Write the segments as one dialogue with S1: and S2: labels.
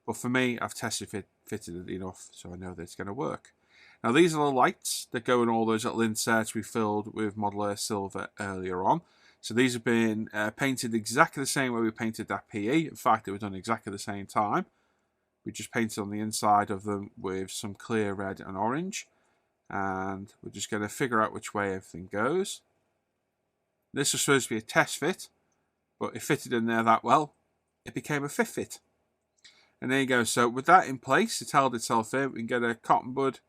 S1: But for me, I've fitted it enough so I know that it's going to work. Now these are the lights that go in all those little inserts we filled with Model Air Silver earlier on. So these have been painted exactly the same way we painted that PE. In fact, they were done exactly the same time. We just painted on the inside of them with some clear red and orange. And we're just going to figure out which way everything goes. This was supposed to be a test fit, but it fitted in there that well, it became a fit fit. And there you go. So with that in place, it's held itself in. We can get a cotton bud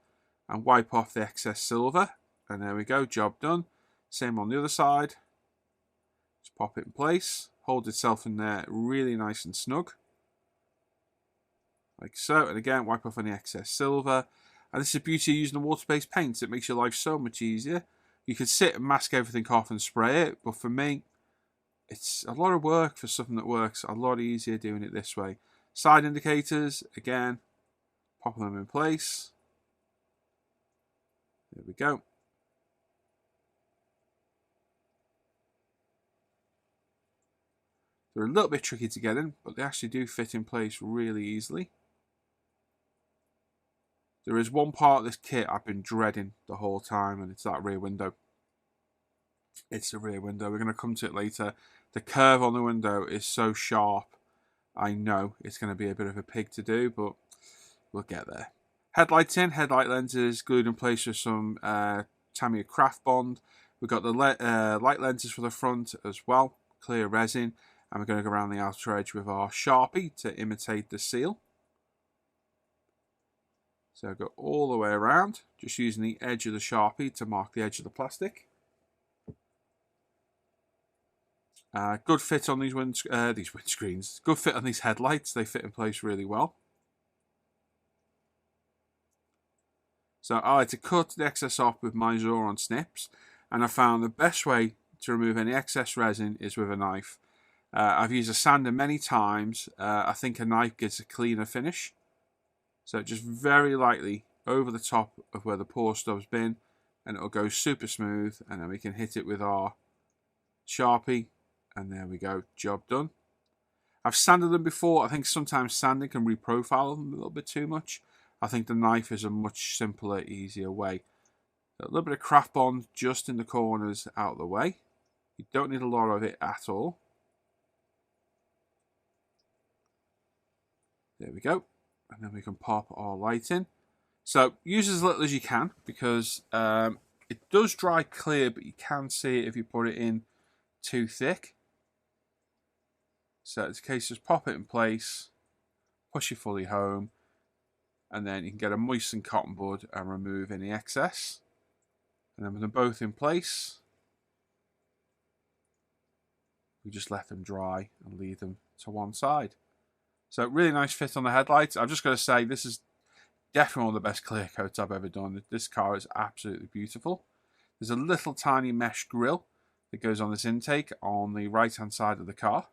S1: and wipe off the excess silver. And there we go, job done. Same on the other side. Just pop it in place, hold itself in there really nice and snug. Like so. And again, wipe off any excess silver. And this is the beauty of using a water-based paint. It makes your life so much easier. You can sit and mask everything off and spray it, but for me, it's a lot of work for something that works a lot easier doing it this way. Side indicators, again, pop them in place. There we go. They're a little bit tricky to get in, but they actually do fit in place really easily. There is one part of this kit I've been dreading the whole time, and it's that rear window. It's the rear window. We're going to come to it later. The curve on the window is so sharp. I know it's going to be a bit of a pig to do, but we'll get there. Headlights in, headlight lenses glued in place with some Tamiya craft bond. We've got the light lenses for the front as well, clear resin, and we're going to go around the outer edge with our Sharpie to imitate the seal. So go all the way around, just using the edge of the Sharpie to mark the edge of the plastic. Good fit on these windscreens. Good fit on these headlights. They fit in place really well. So I like to cut the excess off with my Zoron snips, and I found the best way to remove any excess resin is with a knife. I've used a sander many times. I think a knife gives a cleaner finish. So just very lightly over the top of where the pour stub's been, and it'll go super smooth, and then we can hit it with our Sharpie, and there we go, job done. I've sanded them before. I think sometimes sanding can reprofile them a little bit too much. I think the knife is a much simpler, easier way. A little bit of craft bond just in the corners out of the way. You don't need a lot of it at all. There we go. And then we can pop our light in. So use as little as you can, because it does dry clear, but you can see it if you put it in too thick. So it's a case, just pop it in place, push it fully home, and then you can get a moistened cotton bud and remove any excess. And then with them both in place, we just let them dry and leave them to one side. So really nice fit on the headlights. I've just got to say, this is definitely one of the best clear coats I've ever done. This car is absolutely beautiful. There's a little tiny mesh grille that goes on this intake on the right hand side of the car.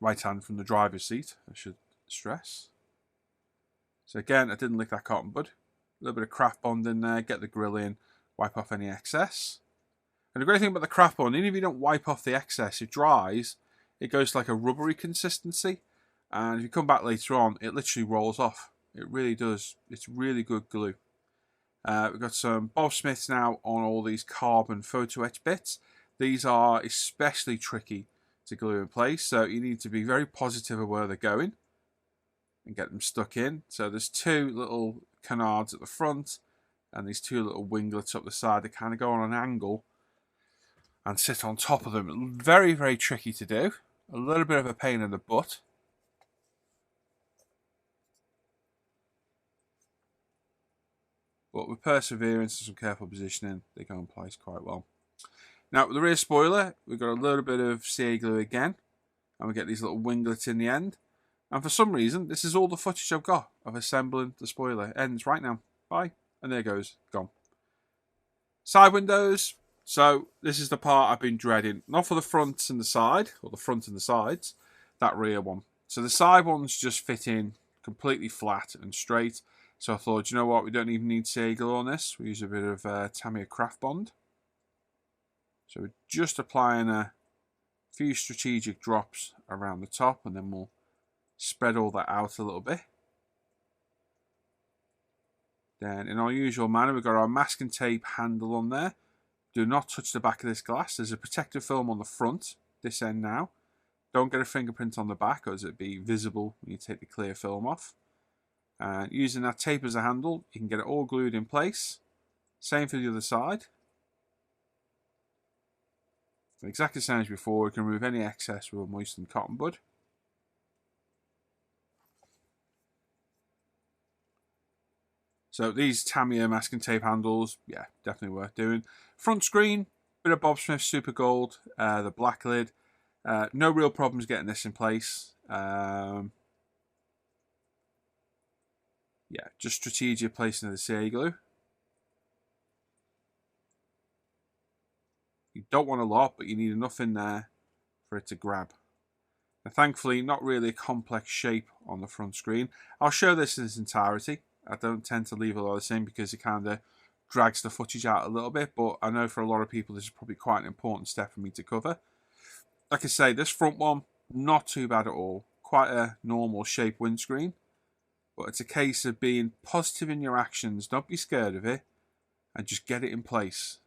S1: Right hand from the driver's seat, I should stress. So again, I didn't lick that cotton bud. A little bit of craft bond in there, get the grill in, wipe off any excess. And the great thing about the craft bond, even if you don't wipe off the excess, it dries, it goes to like a rubbery consistency. And if you come back later on, it literally rolls off. It really does. It's really good glue. We've got some Bob Smiths now on all these carbon photo etch bits. These are especially tricky to glue in place, so you need to be very positive of where they're going and get them stuck in. So there's two little canards at the front and these two little winglets up the side that kind of go on an angle and sit on top of them. Very, very tricky to do. A little bit of a pain in the butt. But with perseverance and some careful positioning, they go in place quite well. Now, with the rear spoiler, we've got a little bit of CA glue again, and we get these little winglets in the end. And for some reason, this is all the footage I've got of assembling the spoiler. Ends right now. Bye. And there it goes. Gone. Side windows. So this is the part I've been dreading. Not for the front and the side, or the front and the sides. That rear one. So the side ones just fit in completely flat and straight. So I thought, you know what? We don't even need CA glue on this. We use a bit of Tamiya craft bond. So we're just applying a few strategic drops around the top, and then we'll Spread all that out a little bit. Then in our usual manner, we've got our masking tape handle on there. Do not touch the back of this glass. There's a protective film on the front, this end now. Don't get a fingerprint on the back, as it'd be visible when you take the clear film off. And using that tape as a handle, you can get it all glued in place. Same for the other side. Exactly the same as before. We can remove any excess with a moistened cotton bud. So these Tamiya masking tape handles, yeah, definitely worth doing. Front screen, bit of Bob Smith Super Gold, the black lid. No real problems getting this in place. Yeah, just strategic placing of the CA glue. You don't want a lot, but you need enough in there for it to grab. Now, thankfully, not really a complex shape on the front screen. I'll show this in its entirety. I don't tend to leave a lot of this in because it kind of drags the footage out a little bit, but I know for a lot of people this is probably quite an important step for me to cover. Like I say, this front one, not too bad at all. Quite a normal shape windscreen, but it's a case of being positive in your actions. Don't be scared of it and just get it in place.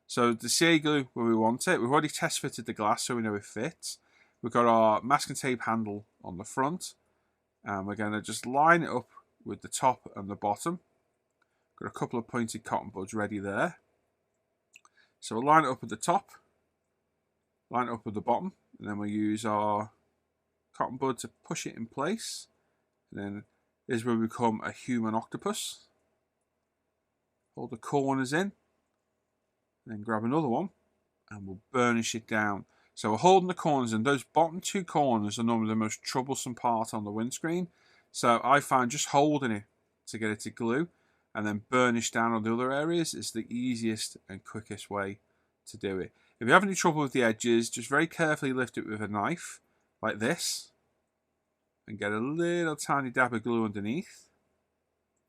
S1: So the CA glue where we want it, we've already test fitted the glass so we know it fits. We've got our masking tape handle on the front, and we're going to just line it up with the top and the bottom. Got a couple of pointed cotton buds ready there. So we'll line it up at the top, line it up at the bottom, and then we'll use our cotton bud to push it in place. And then this is where we become a human octopus. Hold the corners in, then grab another one, and we'll burnish it down. So we're holding the corners in. Those bottom two corners are normally the most troublesome part on the windscreen. So I find just holding it to get it to glue and then burnish down on the other areas is the easiest and quickest way to do it. If you have any trouble with the edges, just very carefully lift it with a knife like this and get a little tiny dab of glue underneath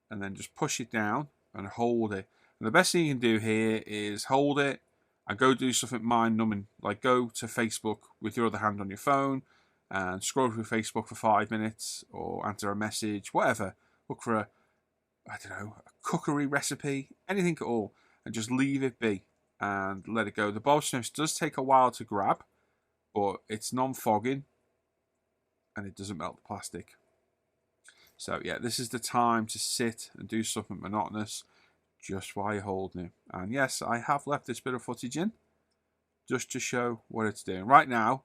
S1: and then just push it down and hold it. And the best thing you can do here is hold it and go do something mind-numbing, like go to Facebook with your other hand on your phone and scroll through Facebook for 5 minutes or answer a message, whatever. Look for a cookery recipe, anything at all, and just leave it be and let it go. The Bob Smiths does take a while to grab, but it's non-fogging and it doesn't melt the plastic. So yeah, this is the time to sit and do something monotonous just while you're holding it. And yes, I have left this bit of footage in just to show what it's doing. Right now,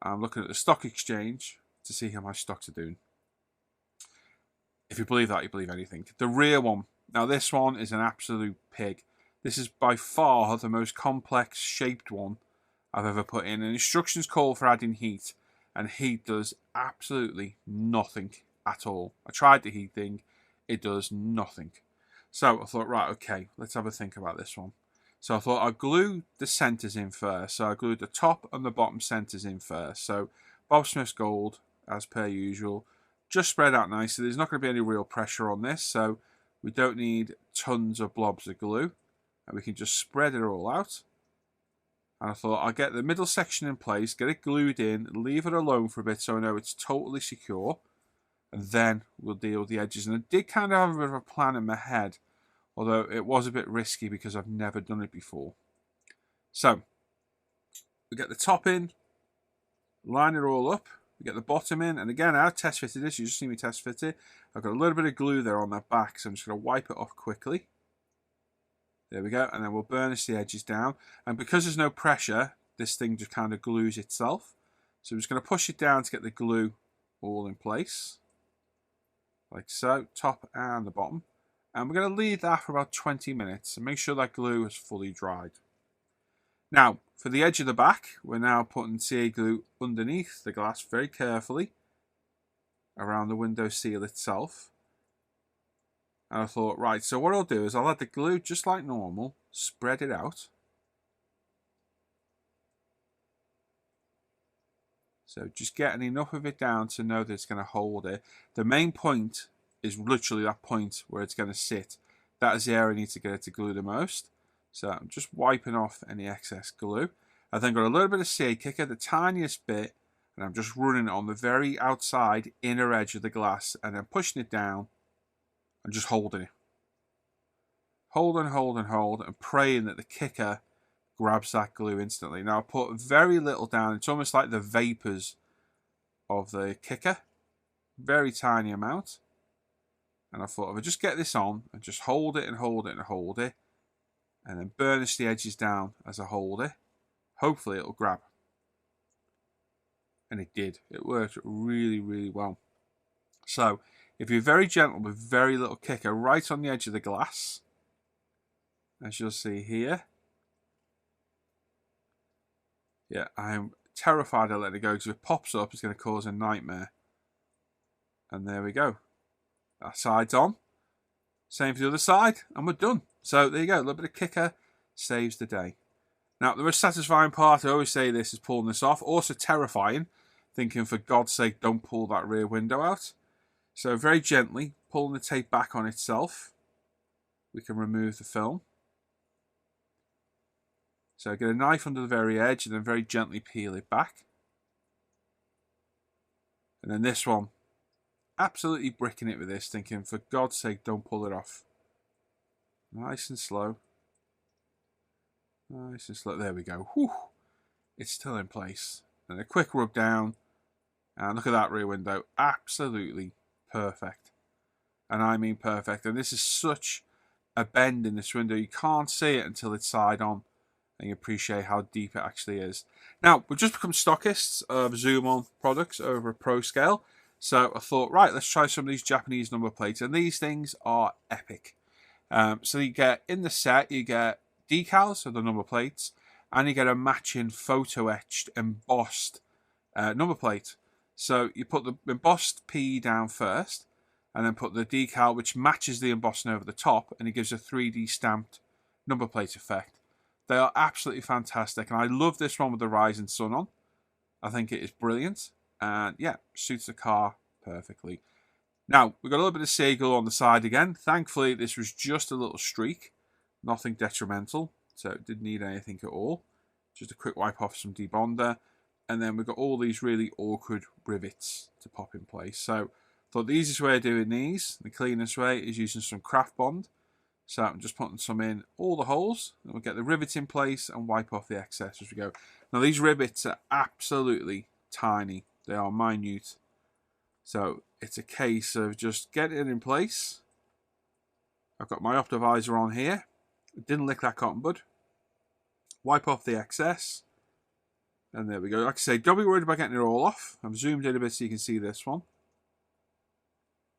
S1: I'm looking at the stock exchange to see how my stocks are doing. If you believe that, you believe anything. The rear one. Now this one is an absolute pig. This is by far the most complex shaped one I've ever put in. And instructions call for adding heat. And heat does absolutely nothing at all. I tried the heat thing. It does nothing. So I thought, right, okay, let's have a think about this one. So I thought I'd glue the centers in first. So I glued the top and the bottom centers in first. So Bob Smith's Gold, as per usual, just spread out nicely. There's not going to be any real pressure on this, so we don't need tons of blobs of glue. And we can just spread it all out. And I thought I'll get the middle section in place, get it glued in, leave it alone for a bit so I know it's totally secure. And then we'll deal with the edges. And I did kind of have a bit of a plan in my head, although it was a bit risky because I've never done it before. So we get the top in, line it all up, we get the bottom in, and again, I've test fitted this, you just see me test fit it. I've got a little bit of glue there on that back, so I'm just going to wipe it off quickly. There we go, and then we'll burnish the edges down. And because there's no pressure, this thing just kind of glues itself. So I'm just going to push it down to get the glue all in place. Like so, top and the bottom. And we're going to leave that for about 20 minutes and make sure that glue is fully dried. Now, for the edge of the back, we're now putting CA glue underneath the glass very carefully around the window seal itself. And I thought, right, so what I'll do is I'll add the glue just like normal, spread it out. So just getting enough of it down to know that it's going to hold it. The main point is literally that point where it's going to sit. That is the area I need to get it to glue the most. So I'm just wiping off any excess glue. I've then got a little bit of CA kicker, the tiniest bit, And I'm just running it on the very outside inner edge of the glass and then pushing it down and just holding it. Hold and hold and hold and praying that the kicker grabs that glue instantly. Now I put very little down. It's almost like the vapors of the kicker. Very tiny amount. And I thought if I just get this on and just hold it and hold it and hold it and then burnish the edges down as I hold it, hopefully it'll grab. And it did. It worked really, really well. So if you're very gentle with very little kicker right on the edge of the glass, as you'll see here, yeah, I'm terrified of letting it go because if it pops up, it's going to cause a nightmare. And there we go. That side's on. Same for the other side, and we're done. So there you go. A little bit of kicker saves the day. Now, the most satisfying part, I always say this, is pulling this off. Also terrifying, thinking, for God's sake, don't pull that rear window out. So very gently, pulling the tape back on itself, we can remove the film. So get a knife under the very edge and then very gently peel it back. And then this one, absolutely bricking it with this, thinking, for God's sake, don't pull it off. Nice and slow. Nice and slow. There we go. Whew. It's still in place. And a quick rub down. And look at that rear window. Absolutely perfect. And I mean perfect. And this is such a bend in this window. You can't see it until it's side on. And you appreciate how deep it actually is. Now, we've just become stockists of Zoom On products over a pro scale. So I thought, right, let's try some of these Japanese number plates. And these things are epic. So you get, in the set, you get decals, so the number plates, and you get a matching photo-etched, embossed number plate. So you put the embossed P down first, and then put the decal, which matches the embossing over the top, and it gives a 3D stamped number plate effect. They are absolutely fantastic, and I love this one with the rising sun on. I think it is brilliant, and yeah, suits the car perfectly. Now, we've got a little bit of Seagull on the side again. Thankfully, this was just a little streak, nothing detrimental, so it didn't need anything at all. Just a quick wipe off some debonder, and then we've got all these really awkward rivets to pop in place. So, I thought the easiest way of doing these, the cleanest way, is using some craft bond. So I'm just putting some in all the holes, and we'll get the rivet in place and wipe off the excess as we go. Now these rivets are absolutely tiny. They are minute. So it's a case of just getting it in place. I've got my optivisor on here. It didn't lick that cotton bud. Wipe off the excess. And there we go. Like I say, don't be worried about getting it all off. I've zoomed in a bit so you can see this one.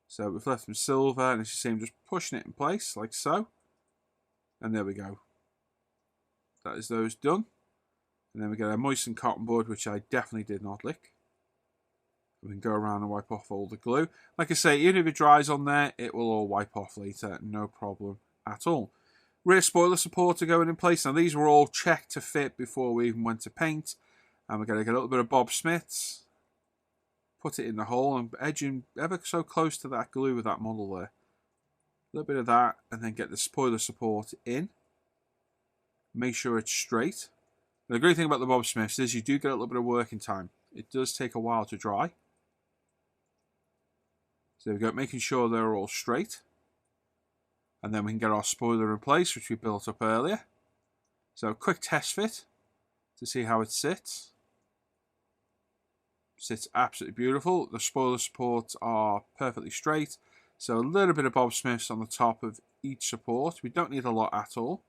S1: So we've left some silver, and as you see, I'm just pushing it in place, like so. And there we go. That is those done. And then we get a moistened cotton bud, which I definitely did not lick. We can go around and wipe off all the glue. Like I say, even if it dries on there, it will all wipe off later, no problem at all. Rear spoiler support are going in place. Now these were all checked to fit before we even went to paint. And we're going to get a little bit of Bob Smith's. Put it in the hole and edging ever so close to that glue with that model there. A little bit of that, and then get the spoiler support in. Make sure it's straight. The great thing about the Bob Smiths is you do get a little bit of working time. It does take a while to dry. So we've got making sure they're all straight. And then we can get our spoiler in place, which we built up earlier. So a quick test fit to see how it sits. Sits absolutely beautiful. The spoiler supports are perfectly straight. So a little bit of Bob Smiths on the top of each support. We don't need a lot at all.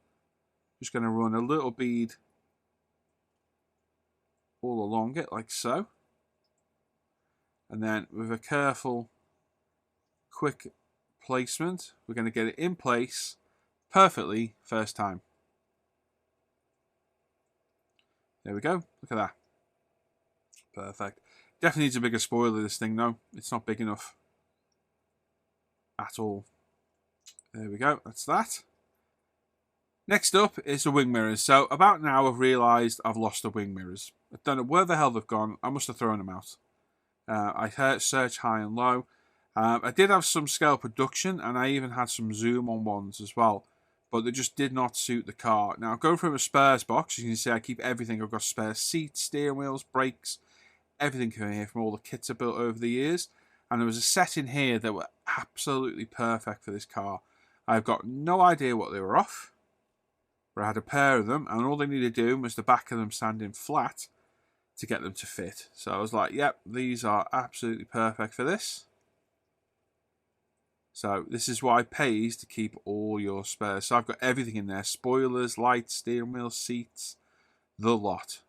S1: Just going to run a little bead all along it, like so. And then with a careful, quick placement, we're going to get it in place perfectly first time. There we go. Look at that. Perfect. Definitely needs a bigger spoiler, this thing, though. It's not big enough at all. There we go. That's that. Next up is the wing mirrors. So about now I've realised I've lost the wing mirrors. I don't know where the hell they've gone. I must have thrown them out. I searched high and low. I did have some scale production, and I even had some zoom on ones as well. But they just did not suit the car. Now, going from a spares box, as you can see, I keep everything. I've got spare seats, steering wheels, brakes, everything in here from all the kits I built over the years. And there was a set in here that were absolutely perfect for this car. I've got no idea what they were off, but I had a pair of them, and all they needed doing was the back of them sanding flat to get them to fit. So I was like, yep, these are absolutely perfect for this. So this is why it pays to keep all your spares. So I've got everything in there: spoilers, lights, steering wheel, seats, the lot.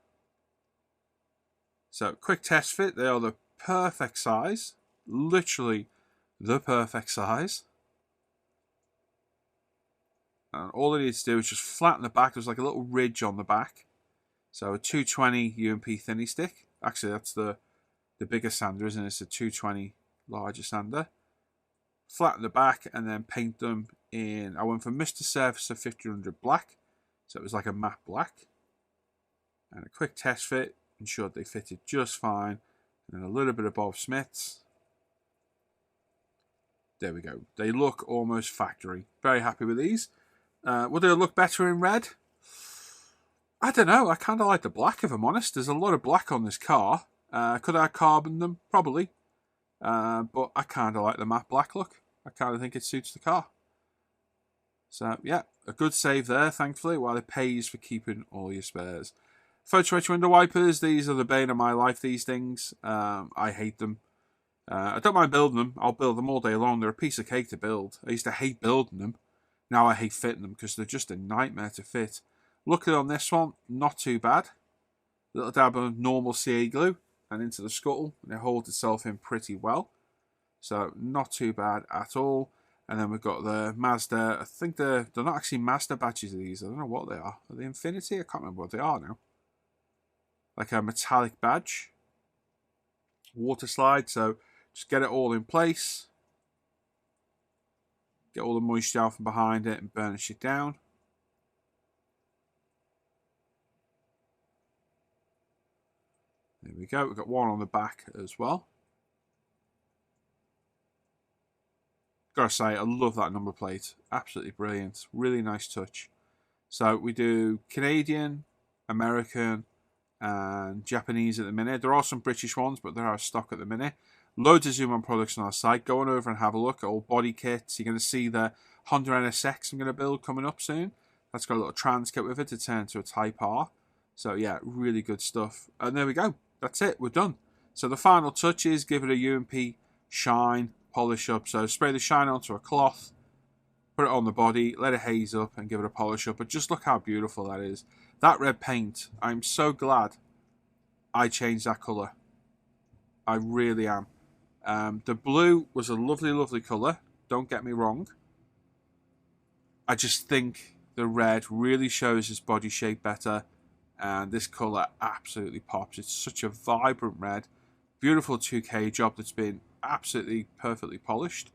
S1: So quick test fit, they are the perfect size, literally the perfect size. And all I need to do is just flatten the back. There's like a little ridge on the back. So a 220 UMP thinny stick. Actually, that's the bigger sander, isn't it? It's a 220 larger sander. Flatten the back and then paint them in. I went for Mr. Surfacer 1500 black. So it was like a matte black. And a quick test fit ensured they fitted just fine. And then a little bit of Bob Smith's. There we go. They look almost factory. Very happy with these. Would they look better in red? I don't know. I kind of like the black, if I'm honest. There's a lot of black on this car. Could I carbon them? Probably. But I kind of like the matte black look. I kind of think it suits the car. So, yeah, a good save there, thankfully, while it pays for keeping all your spares. Photo-etch window wipers. These are the bane of my life, these things. I hate them. I don't mind building them. I'll build them all day long. They're a piece of cake to build. I used to hate building them. Now I hate fitting them because they're just a nightmare to fit. Luckily on this one, not too bad. Little dab of normal CA glue and into the scuttle, and it holds itself in pretty well. So not too bad at all. And then we've got the Mazda. I think they're not actually Mazda badges of these. I don't know what they are. Are they Infinity? I can't remember what they are now. Like a metallic badge. Water slide. So just get it all in place. Get all the moisture out from behind it and burnish it down. There we go. We've got one on the back as well. Gotta say, I love that number plate. Absolutely brilliant. Really nice touch. So we do Canadian, American, and Japanese at the minute. There are some British ones, but they're out of stock at the minute. Loads of Zoom on products on our site. Go on over and have a look at all body kits. You're going to see the Honda NSX I'm going to build coming up soon. That's got a little trans kit with it to turn to a Type R. So yeah, really good stuff. And there we go. That's it. We're done. So the final touch is give it a UMP shine, polish up. So spray the shine onto a cloth, put it on the body, let it haze up and give it a polish up. But just look how beautiful that is. That red paint, I'm so glad I changed that colour. I really am. The blue was a lovely, lovely colour. Don't get me wrong. I just think the red really shows his body shape better. And this colour absolutely pops. It's such a vibrant red. Beautiful 2K job that's been absolutely perfectly polished.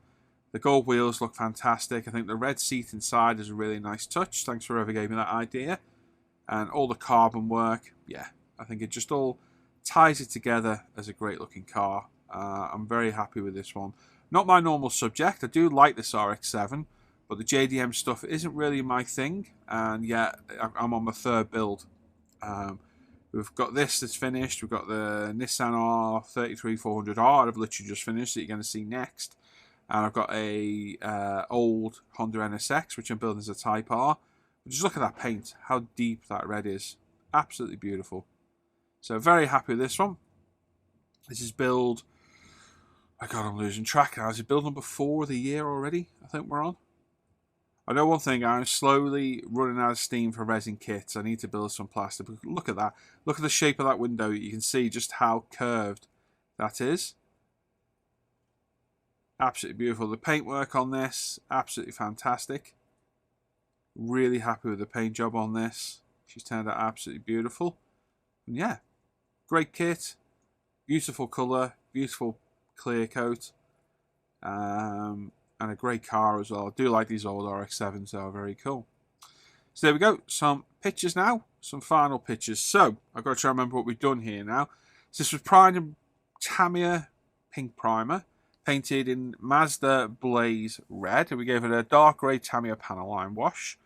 S1: The gold wheels look fantastic. I think the red seat inside is a really nice touch. Thanks for whoever gave me that idea. And all the carbon work. Yeah, I think it just all ties it together as a great looking car. I'm very happy with this one. Not my normal subject. I do like this RX7, but the JDM stuff isn't really my thing. And yeah, I'm on my third build. We've got this that's finished. We've got the Nissan R33 400R I've literally just finished that you're going to see next. And I've got a old Honda NSX, which I'm building as a Type R. But just look at that paint, how deep that red is. Absolutely beautiful. So very happy with this one. This is build... Oh God, I'm losing track now. Is it build number 4 of the year already? I think we're on. I know one thing, I'm slowly running out of steam for resin kits. I need to build some plastic. But look at that. Look at the shape of that window. You can see just how curved that is. Absolutely beautiful. The paintwork on this, absolutely fantastic. Really happy with the paint job on this. She's turned out absolutely beautiful. And yeah, great kit. Beautiful colour. Beautiful clear coat. And a great car as well. I do like these old RX7s, they are very cool. So there we go, some pictures now, some final pictures. So I've got to try and remember what we've done here now. So this was primed in Tamiya pink primer, painted in Mazda Blaze red, and we gave it a dark grey Tamiya panel line wash.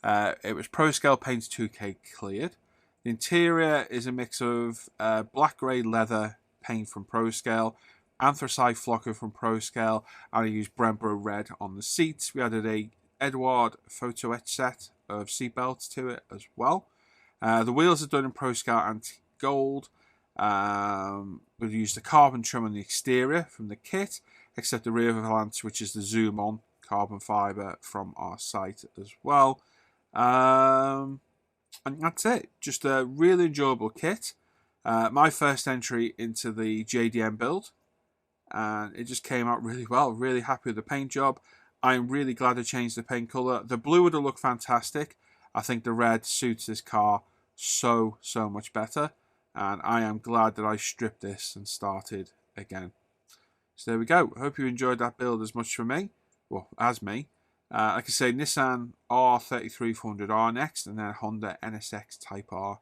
S1: It was Pro Scale Paint 2K cleared. The interior is a mix of black grey leather paint from ProScale, anthracite flocker from ProScale, and I used Brembo red on the seats. We added a Edward photo-etch set of seat belts to it as well. The wheels are done in ProScale antique gold. We've used the carbon trim on the exterior from the kit, except the rear valance, which is the zoom on carbon fibre from our site as well. And that's it. Just a really enjoyable kit. My first entry into the JDM build, and it just came out really well. Really happy with the paint job. I'm really glad I changed the paint colour. The blue would have looked fantastic. I think the red suits this car so much better, and I am glad that I stripped this and started again. So there we go. Hope you enjoyed that build as much as me. Like I say, Nissan R33 400R next, and then Honda NSX Type R